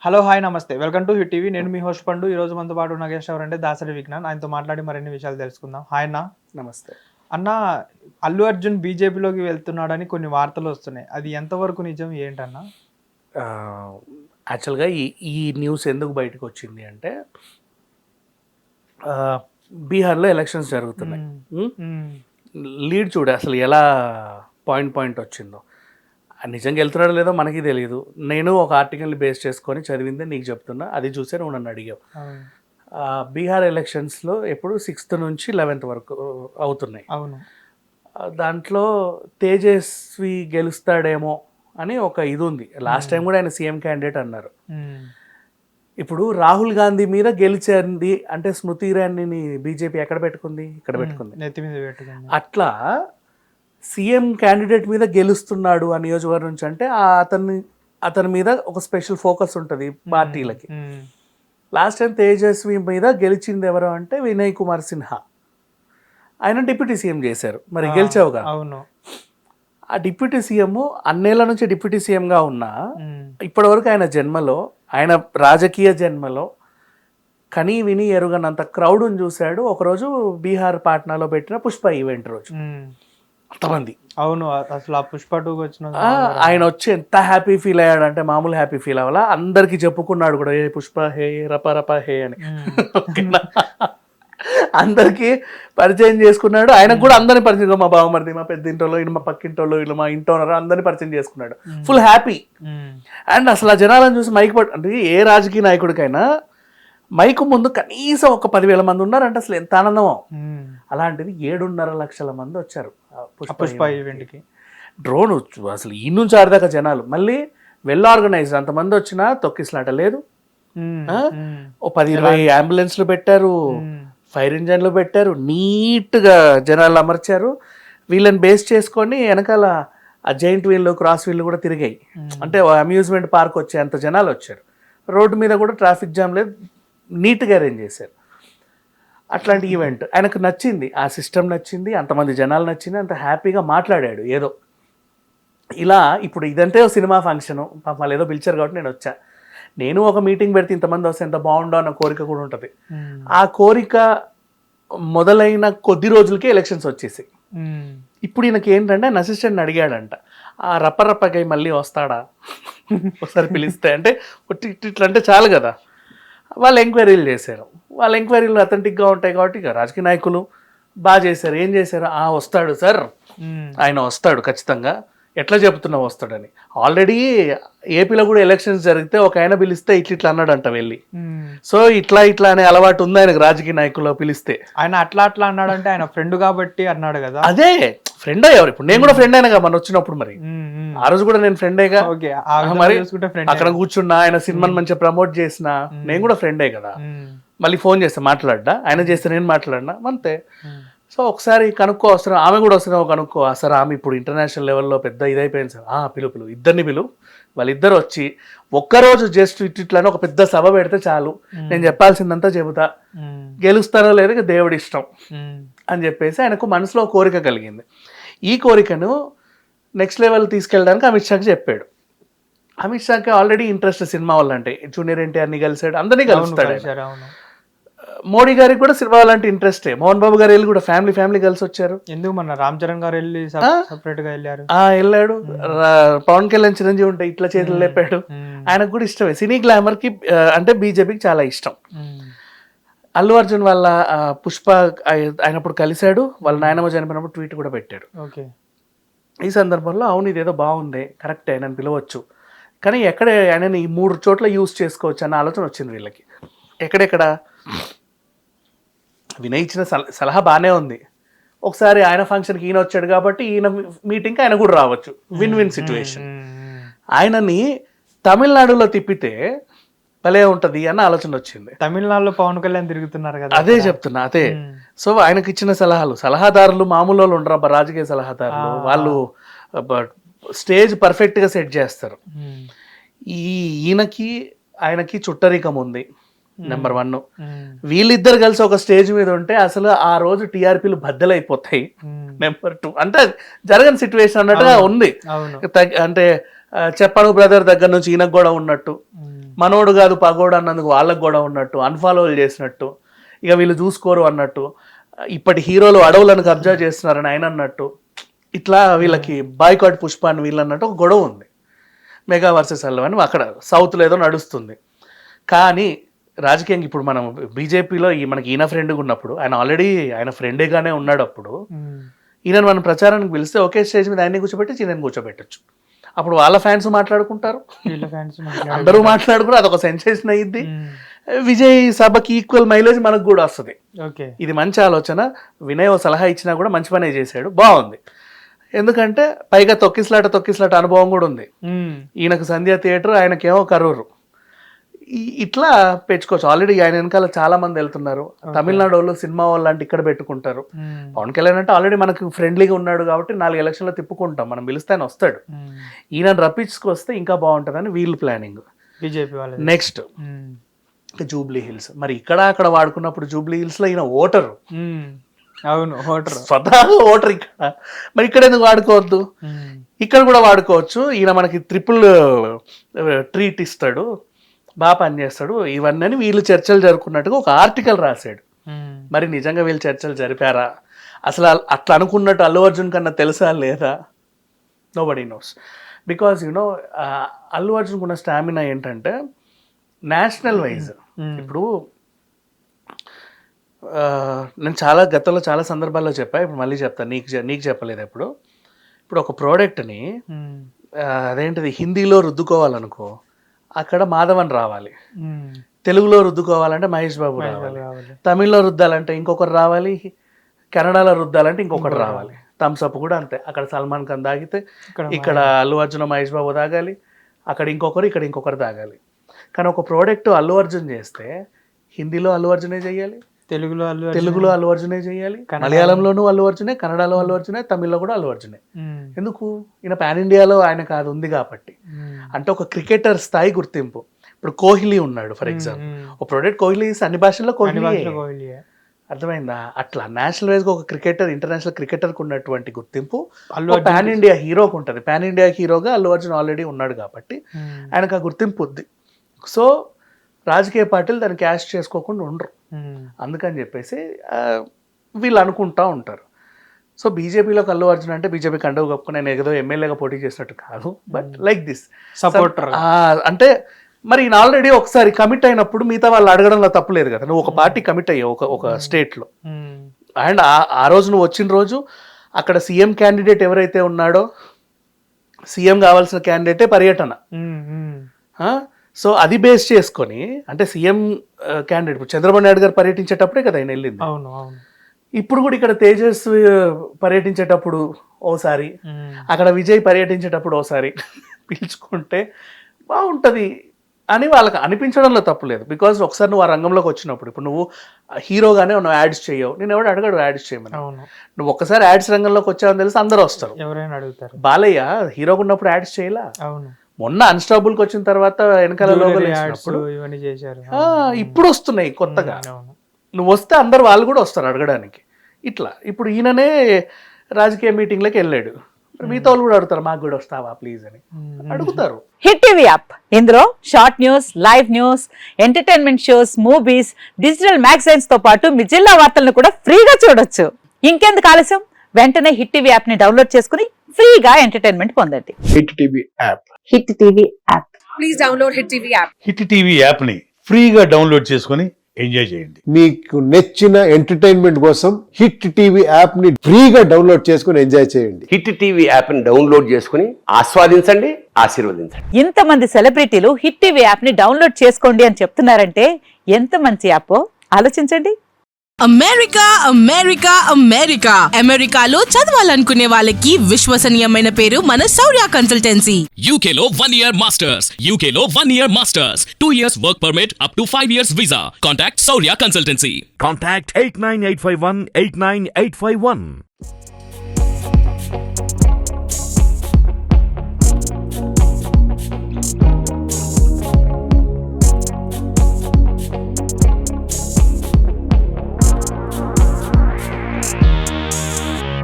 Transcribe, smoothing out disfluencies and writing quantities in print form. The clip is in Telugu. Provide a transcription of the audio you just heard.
హలో హాయ్ నమస్తే వెల్కమ్ టు హిట్ టీవీ. నేను మీ హోస్ట్ పండు. ఈ రోజు మనతో పాటు ఉన్న గెస్ట్ ఎవరంటే దాసరి విజ్ఞాన్. ఆయనతో మాట్లాడి మరిన్ని విషయాలు తెలుసుకుందాం. హాయ్ అన్న. నమస్తే అన్న, అల్లు అర్జున్ బీజేపీలోకి వెళ్తున్నాడని కొన్ని వార్తలు వస్తున్నాయి. అది ఎంతవరకు నిజం ఏంటన్నా? యాక్చువల్గా ఈ న్యూస్ ఎందుకు బయటకు వచ్చింది అంటే బీహార్లో ఎలక్షన్స్ జరుగుతున్నాయి. లీడ్ చూడే అసలు ఎలా పాయింట్ వచ్చిందో. నిజంగా వెళ్తున్నాడో లేదో మనకి తెలియదు. నేను ఒక ఆర్టికల్ని బేస్ చేసుకొని చదివిందే నీకు చెప్తున్నా. అది చూసే నువ్వు నన్ను అడిగావు. బీహార్ ఎలక్షన్స్లో ఎప్పుడు 6th నుంచి 11th వరకు అవుతున్నాయి. అవును. దాంట్లో తేజస్వి గెలుస్తాడేమో అని ఒక ఇది ఉంది. లాస్ట్ టైం కూడా ఆయన సీఎం క్యాండిడేట్ అన్నారు. ఇప్పుడు రాహుల్ గాంధీ మీద గెలిచింది అంటే స్మృతి ఇరానీని బీజేపీ ఎక్కడ పెట్టుకుంది? ఇక్కడ పెట్టుకుంది, నెత్తి మీద పెట్టుకుంది. అట్లా సీఎం క్యాండిడేట్ మీద గెలుస్తున్నాడు ఆ నియోజకవర్గం నుంచి అంటే అతని మీద ఒక స్పెషల్ ఫోకస్ ఉంటుంది పార్టీలకి. లాస్ట్ టైం తేజస్వి మీద గెలిచింది ఎవరు అంటే వినయ్ కుమార్ సిన్హా. ఆయన డిప్యూటీ సీఎం చేశారు. మరి గెలిచావుగా. అవును. ఆ డిప్యూటీ సీఎం అన్నేళ్ల నుంచి డిప్యూటీ సీఎంగా ఉన్నా ఇప్పటి వరకు ఆయన రాజకీయ జన్మలో కనీ విని ఎరుగనంత క్రౌడ్ని చూశాడు. ఒకరోజు బీహార్ పాట్నాలో పెట్టిన పుష్ప ఈవెంట్ రోజు అంతమంది. అవును. అసలు ఆ పుష్ప 2 వచ్చిన ఆయన వచ్చి ఎంత హ్యాపీ ఫీల్ అయ్యాడంటే మామూలు హ్యాపీ ఫీల్ అవ్వాలా. అందరికి చెప్పుకున్నాడు కూడా, ఏ పుష్ప హే, రప హే అని. అందరికి పరిచయం చేసుకున్నాడు. ఆయనకు కూడా అందరిని పరిచయం, మా బావమరిది, మా పెద్దింటోళ్ళు, ఇటు మా పక్కింటోళ్ళు, ఇటు మా ఇంటోనరు, అందరినీ పరిచయం చేసుకున్నాడు. Full happy. అండ్ అసలు ఆ జనాలను చూసి మైక్ అంటే ఏ రాజకీయ నాయకుడికైనా మైకు ముందు కనీసం ఒక 10,000 మంది ఉన్నారంటే అసలు ఎంత ఆనందమో. అలాంటిది 7.5 లక్షల మంది వచ్చారు పుష్ప ఈవెంట్కి. డ్రోన్ అసలు ఈ నుంచి ఆడదాకా జనాలు మళ్ళీ వెల్ ఆర్గనైజ్డ్. అంతమంది వచ్చినా తొక్కిసలాట లేదు. ఓ 10-20 అంబులెన్స్లు పెట్టారు, ఫైర్ ఇంజన్లు పెట్టారు, నీట్గా జనాలు అమర్చారు. వీళ్ళని బేస్ చేసుకొని వెనకాల ఆ జైంట్ వీల్, క్రాస్ వీల్ కూడా తిరిగాయి. అంటే అమ్యూజ్మెంట్ పార్క్ వచ్చేంత జనాలు వచ్చారు. రోడ్డు మీద కూడా ట్రాఫిక్ జామ్ లేదు, నీట్గా అరేంజ్ చేశారు. అట్లాంటి ఈవెంట్ ఆయనకు నచ్చింది, ఆ సిస్టమ్ నచ్చింది, అంతమంది జనాలు నచ్చింది, అంత హ్యాపీగా మాట్లాడాడు. ఏదో ఇలా ఇప్పుడు ఇదంటే ఒక సినిమా ఫంక్షను, పాపం ఏదో పిలిచారు కాబట్టి నేను వచ్చా. నేను ఒక మీటింగ్ పెడితే ఇంతమంది వస్తే ఎంత బాగుండో అన్న కోరిక కూడా ఉంటుంది. ఆ కోరిక మొదలైన కొద్ది రోజులకే ఎలక్షన్స్ వచ్చేసాయి. ఇప్పుడు ఈయనకి ఏంటంటే ఆయన అసిస్టెంట్ని అడిగాడంట, ఆ రప్పరప్పకై మళ్ళీ వస్తాడా ఒకసారి పిలిస్తే అంటే ఇట్లా అంటే చాలు కదా. వాళ్ళు ఎంక్వైరీలు చేశారు. వాళ్ళ ఎంక్వైరీలు అథెంటిక్గా ఉంటాయి కాబట్టి ఇక రాజకీయ నాయకులు బాగా చేశారు. ఏం చేశారు, వస్తాడు సార్, ఆయన వస్తాడు ఖచ్చితంగా, ఎట్లా చెప్తున్నావు వస్తాడని. ఆల్రెడీ ఏపీలో కూడా ఎలక్షన్స్ జరిగితే ఒక ఆయన పిలిస్తే ఇట్లా అన్నాడంట వెళ్ళి. సో ఇట్లా అనే అలవాటు ఉంది ఆయనకు రాజకీయ నాయకుల్లో పిలిస్తే. ఆయన అట్లా అన్నాడంటే ఆయన ఫ్రెండ్ కాబట్టి అన్నాడు కదా. అదే ఫ్రెండ్ ఎవరు, ఇప్పుడు నేను కూడా ఫ్రెండ్ అయినా మన వచ్చినప్పుడు, మరి ఆ రోజు కూడా నేను ఫ్రెండేగా. మరి అక్కడ కూర్చున్నా, ఆయన సినిమాని మంచిగా ప్రమోట్ చేసిన నేను కూడా ఫ్రెండే కదా. మళ్ళీ ఫోన్ చేస్తే మాట్లాడ్డా, ఆయన చేస్తే నేను మాట్లాడినా అంతే. సో ఒకసారి కనుక్కో, అవసరం ఆమె కూడా వస్తున్నావు కనుక్కో. సార్ ఆమె ఇప్పుడు ఇంటర్నేషనల్ లెవెల్లో పెద్ద ఇదైపోయింది సార్. పిలు ఇద్దరిని వాళ్ళిద్దరు వచ్చి ఒక్కరోజు జస్ట్ ఇట్లానే ఒక పెద్ద సభ పెడితే చాలు, నేను చెప్పాల్సిందంతా చెబుతా, గెలుస్తానో లేదో దేవుడి ఇష్టం అని చెప్పేసి ఆయనకు మనసులో కోరిక కలిగింది. ఈ కోరికను నెక్స్ట్ లెవెల్ తీసుకెళ్ళడానికి అమిత్ షాకి చెప్పాడు. అమిత్ షాకి ఆల్రెడీ ఇంట్రెస్ట్ సినిమా వాళ్ళంటే, జూనియర్ ఎన్టీఆర్ని కలిసాడు, అందరినీ కలుస్తాడు. మోడీ గారికి కూడా సినిమా వాళ్ళంటే ఇంట్రెస్టే. మోహన్ బాబు గారు వెళ్ళి కూడా ఫ్యామిలీ కలిసి వచ్చారు. ఎందుకు మన రామ్ చరణ్ గారు వెళ్ళి సపరేట్ గా వెళ్ళాడు. పవన్ కళ్యాణ్, చిరంజీవి ఉంటే ఇట్లా చేతులు లేపాడు. ఆయనకు కూడా ఇష్టమే. సినీ గ్లామర్ కి అంటే బీజేపీకి చాలా ఇష్టం. అల్లు అర్జున్ వాళ్ళ పుష్ప అయినప్పుడు కలిశాడు. వాళ్ళ నాయనమ్మ చనిపోయినప్పుడు ట్వీట్ కూడా పెట్టాడు. ఈ సందర్భంలో అవును ఇదేదో బాగుంది, కరెక్టే, నన్ను పిలవచ్చు, కానీ ఎక్కడ ఆయనని 3 చోట్ల యూజ్ చేసుకోవచ్చు అన్న ఆలోచన వచ్చింది వీళ్ళకి. ఎక్కడెక్కడ వినయ్ ఇచ్చిన సలహా బాగానే ఉంది. ఒకసారి ఆయన ఫంక్షన్కి ఈయన వచ్చాడు కాబట్టి ఈయన మీటింగ్కి ఆయన కూడా రావచ్చు. Win win situation. ఆయనని తమిళనాడులో తిప్పితే భలే ఉంటది అన్న ఆలోచన వచ్చింది. తమిళనాడులో పవన్ కళ్యాణ్ తిరుగుతున్నారు కదా, అదే చెప్తున్నా. అదే సో ఆయనకి ఇచ్చిన సలహాదారులు మామూలు వాళ్ళు ఉండరు, రాజకీయ సలహాదారులు. వాళ్ళు స్టేజ్ పర్ఫెక్ట్ గా సెట్ చేస్తారు. ఆయనకి చుట్టరికం ఉంది, నెంబర్ 1. వీళ్ళిద్దరు కలిసి ఒక స్టేజ్ మీద ఉంటే అసలు ఆ రోజు టీఆర్పీలు బద్దలైపోతాయి. నెంబర్ 2 అంటే జరగని సిచ్యువేషన్ అన్నట్టుగా ఉంది. అంటే చెప్పను బ్రదర్ దగ్గర నుంచి ఈయనకు కూడా ఉన్నట్టు మనోడు కాదు పగోడు అన్నందుకు వాళ్ళకు కూడా ఉన్నట్టు, అన్ఫాలోలు చేసినట్టు, ఇక వీళ్ళు చూసుకోరు అన్నట్టు, ఇప్పటి హీరోలు అడవులను కబ్జా చేస్తున్నారని ఆయన అన్నట్టు, ఇట్లా వీళ్ళకి బాయ్కాట్ పుష్పాన్ని వీళ్ళు అన్నట్టు ఒక గొడవ ఉంది. మెగా వర్సెస్ అల్లు అని అక్కడ సౌత్లో ఏదో నడుస్తుంది. కానీ రాజకీయంగా ఇప్పుడు మనం బీజేపీలో మనకి ఈయన ఫ్రెండ్గా ఉన్నప్పుడు, ఆయన ఫ్రెండేగానే ఉన్నాడు. అప్పుడు ఈయనను మనం ప్రచారానికి పిలిస్తే ఒకే స్టేజ్ మీద ఆయన్ని కూర్చోబెట్టి ఈయనని కూర్చోబెట్టచ్చు. అప్పుడు వాళ్ళ ఫ్యాన్స్ మాట్లాడుకుంటారు, అందరూ మాట్లాడుకుంటారు, అదొక సెన్సేషన్ అయ్యిద్ది. విజయ్ సభకి ఈక్వల్ మైలేజ్ మనకు కూడా వస్తుంది. ఇది మంచి ఆలోచన. వినయ్ ఓ సలహా ఇచ్చినా కూడా మంచి పనే చేశాడు, బాగుంది. ఎందుకంటే పైగా తొక్కిసలాట అనుభవం కూడా ఉంది. ఈయనకు సంధ్య థియేటర్, ఆయనకేమో కరూరు. ఇట్లా పెంచుకోవచ్చు. ఆల్రెడీ ఆయన వెనకాల చాలా మంది వెళ్తున్నారు. తమిళనాడు వాళ్ళు, సినిమా వాళ్ళు లాంటి ఇక్కడ పెట్టుకుంటారు. పవన్ కళ్యాణ్ అంటే ఆల్రెడీ మనకు ఫ్రెండ్లీగా ఉన్నాడు కాబట్టి 4 ఎలక్షన్లో తిప్పుకుంటాం, మనం పిలిస్తే ఆయన వస్తాడు. ఈయన రప్పించుకొస్తే ఇంకా బాగుంటుందని వీళ్ళు ప్లానింగ్. బీజేపీ వాళ్ళు నెక్స్ట్ జూబ్లీ హిల్స్. మరి ఇక్కడ అక్కడ వాడుకున్నప్పుడు జూబ్లీ హిల్స్ లో ఈయన ఓటరు, అవును ఓటర్, స్వతహాగా ఓటర్. ఇక్కడ మరి ఇక్కడ ఎందుకు వాడుకోవద్దు? ఇక్కడ కూడా వాడుకోవచ్చు. ఈయన మనకి ట్రిపుల్ ట్రీట్ ఇస్తాడు, బాగా పనిచేస్తాడు, ఇవన్నీ వీళ్ళు చర్చలు జరుపుకున్నట్టుగా ఒక ఆర్టికల్ రాశాడు. మరి నిజంగా వీళ్ళు చర్చలు జరిపారా? అసలు అట్లా అనుకున్నట్టు అల్లు అర్జున్ కన్నా తెలుసా లేదా? Nobody nose. Because you know Allu Arjun ఉన్న స్టామినా ఏంటంటే నేషనల్ వైజ్. ఇప్పుడు నేను గతంలో చాలా సందర్భాల్లో చెప్పా, ఇప్పుడు మళ్ళీ చెప్తాను, నీకు చెప్పలేదు. ఇప్పుడు ఒక ప్రోడక్ట్ని అదేంటిది హిందీలో రుద్దుకోవాలనుకో, అక్కడ మాధవన్ రావాలి. తెలుగులో రుద్దుకోవాలంటే మహేష్ బాబు రావాలి. తమిళ్లో రుద్దాలంటే ఇంకొకరు రావాలి. కన్నడలో రుద్దాలంటే ఇంకొకటి రావాలి. థమ్స్అప్ కూడా అంతే. అక్కడ సల్మాన్ ఖాన్ తాగితే ఇక్కడ అల్లు అర్జున్ మహేష్ బాబు తాగాలి, అక్కడ ఇంకొకరు ఇక్కడ ఇంకొకరు తాగాలి. కానీ ఒక ప్రోడక్ట్ అల్లు అర్జున్ చేస్తే హిందీలో అల్లు అర్జునే చెయ్యాలి, తెలుగులో అల్లు అర్జునే చెయ్యాలి, మలయాళంలోనూ అల్లు అర్జునే, కన్నడలో అల్లు అర్జునే, తమిళ్లో కూడా అల్లు అర్జునే. ఎందుకు? ఈయన పాన్ ఇండియాలో ఆయనకు అది ఉంది కాబట్టి. అంటే ఒక క్రికెటర్ స్థాయి గుర్తింపు. ఇప్పుడు కోహ్లీ ఉన్నాడు ఫర్ ఎగ్జాంపుల్, ఒక ప్రోడక్ట్ కోహ్లీ అన్ని భాషల్లో కోహ్లీ, అర్థమైందా? అట్లా నేషనల్ వైజ్ గా ఒక క్రికెటర్, ఇంటర్నేషనల్ క్రికెటర్ కు ఉన్నటువంటి గుర్తింపు పాన్ ఇండియా హీరోకు ఉంటుంది. పాన్ ఇండియా హీరోగా అల్లు అర్జున్ ఆల్రెడీ ఉన్నాడు కాబట్టి ఆయనకు ఆ గుర్తింపు ఉంది. సో రాజకీయ పార్టీలు దాన్ని క్యాష్ చేసుకోకుండా ఉండరు. అందుకని చెప్పేసి వీళ్ళు అనుకుంటా ఉంటారు. సో బీజేపీలోకి అల్లు అర్జున్ అంటే బీజేపీ కండవు కప్పుకొని నేను ఏదో ఎమ్మెల్యేగా పోటీ చేసినట్టు కాదు, బట్ లైక్ దిస్ సపోర్టర్. అంటే మరి ఈయన ఆల్రెడీ ఒకసారి కమిట్ అయినప్పుడు మిగతా వాళ్ళు అడగడంలో తప్పులేదు కదా. నువ్వు ఒక పార్టీ కమిట్ అయ్యావు ఒక స్టేట్లో, అండ్ ఆ రోజు నువ్వు వచ్చిన రోజు అక్కడ సీఎం క్యాండిడేట్ ఎవరైతే ఉన్నాడో, సీఎం కావాల్సిన క్యాండిడేటే పర్యటన. సో అది బేస్ చేసుకొని, అంటే సీఎం క్యాండిడేట్ ఇప్పుడు చంద్రబాబు నాయుడు గారు పర్యటించేటప్పుడే కదా ఆయన వెళ్ళింది. ఇప్పుడు కూడా ఇక్కడ తేజస్ పర్యటించేటప్పుడు ఓసారి, అక్కడ విజయ్ పర్యటించేటప్పుడు ఓసారి పిలుచుకుంటే బాగుంటుంది అని వాళ్ళకి అనిపించడంలో తప్పు లేదు. బికాజ్ ఒకసారి నువ్వు ఆ రంగంలోకి వచ్చినప్పుడు, ఇప్పుడు నువ్వు హీరోగానే నువ్వు యాడ్స్ చేయవు, నేను ఎవడు అడగడు యాడ్స్ చేయమని. నువ్వు ఒక్కసారి యాడ్స్ రంగంలోకి వచ్చావని తెలిసి అందరూ వస్తారు, ఎవరైనా అడుగుతారు. బాలయ్య హీరోగా ఉన్నప్పుడు యాడ్స్ చేయలా, మొన్న అన్స్టాపుల్కి వచ్చిన తర్వాత వెనకాల ఇవన్నీ చేశారు. ఇప్పుడు వస్తున్నాయి కొత్తగా. నువ్వు వస్తే అందరు వాళ్ళు కూడా వస్తారు అడగడానికి. ఇట్లా ఇప్పుడు ఈయననే రాజకీయ మీటింగ్లకి వెళ్ళాడు, మిగతా వాళ్ళు కూడా అడుగుతారు, మాకు కూడా వస్తావా ప్లీజ్ అని అడుగుతారు. హిట్ టీవీ యాప్, ఇందులో short news, live news, entertainment shows, movies, digital magazines తో పాటు మీ జిల్లా వార్తలను కూడా ఫ్రీగా చూడొచ్చు. ఇంకెందుకు ఆలస్యం, వెంటనే హిట్ టీవీ యాప్ ని డౌన్లోడ్ చేసుకుని ఫ్రీగా ఎంటర్టైన్మెంట్ పొందండి. Hit TV app, hit TV app, please download hit TV app. Hit TV app ని ఫ్రీగా డౌన్లోడ్ చేసుకుని ఎంజాయ్ చేయండి. మీకు నచ్చిన ఎంటర్టైన్మెంట్ కోసం హిట్ టీవీ యాప్ ని ఫ్రీగా డౌన్లోడ్ చేసుకుని ఎంజాయ్ చేయండి. హిట్ టీవీ యాప్ ని డౌన్లోడ్ చేసుకుని ఆస్వాదించండి, ఆశీర్వదించండి. ఇంతమంది సెలబ్రిటీలు హిట్ టీవీ యాప్ ని డౌన్లోడ్ చేసుకోండి అని చెప్తున్నారంటే ఎంత మంచి యాప్ ఆలోచించండి. అమెరికా అమెరికా అమెరికా అమెరికాలో చదవాలనుకునే వాళ్ళకి విశ్వసనీయమైన పేరు మన శౌర్య కన్సల్టెన్సీ. UK లో 1 year masters, UK లో 1 year masters, 2 years work permit up to 5 years visa. Contact Saurya Consultancy. Contact 89851 89851.